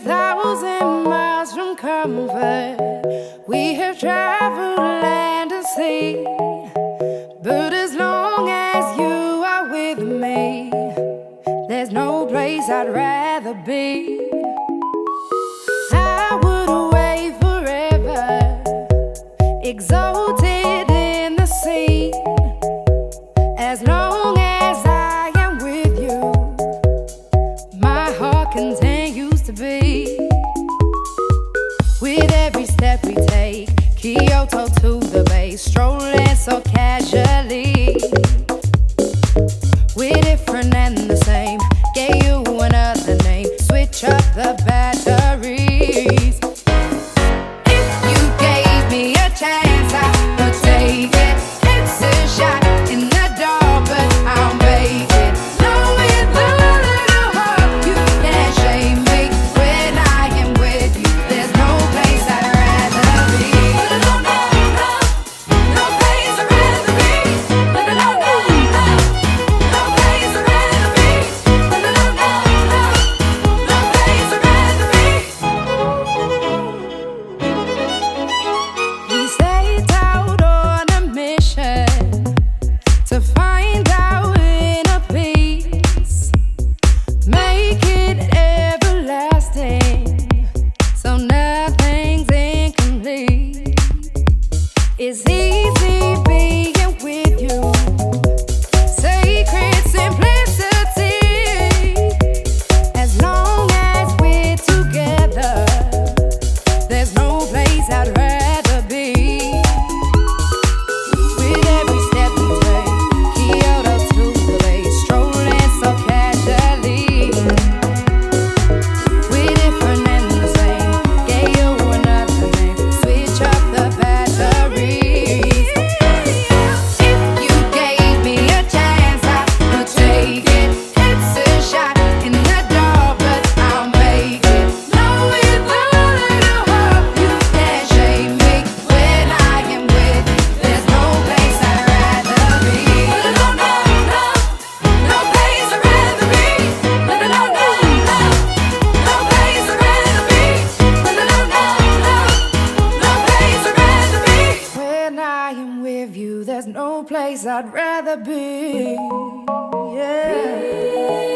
1,000 miles from comfort. We have traveled land and sea, but as long as you are with me, there's no place I'd rather be. I would away forever, exalted in the sea. As long as I am with you, my heart continues to beat. With every step we take, Kyoto to the bay, strolling so casually. We're different and the same, gave you another name, switch up the batteries. If you gave me a chance, I would take it. It's a shot in the dark, but I'll make it. Knowing the little heart, you can't shame me. When I am with you, there's no place I'd rather be. No, no, no, no place I'd rather be. No, no, no, no, no place I'd rather be. No, no, no, no, no place I'd rather be. We set out on a mission to find our inner peace, make it everlasting, so nothing's incomplete. It's easy being with you, sacred simplicity. As long as we're together, there's no place I'd rather be. With every step we take, Kyoto to the bay, strolling so casually. We're different and the same, gave you another name, switch up the batteries. If you gave me a chance, I would take it. It's a shot in the dark, but I'll make it. Knowing the little heart, you can't shame me. When I am with you, there's no place I'd rather be. No, no, no, no place I'd rather be. No, no, no, no, no place I'd rather be. No, no, no, no, no place I'd rather be. When I am with you, there's no place I'd rather be. Yeah.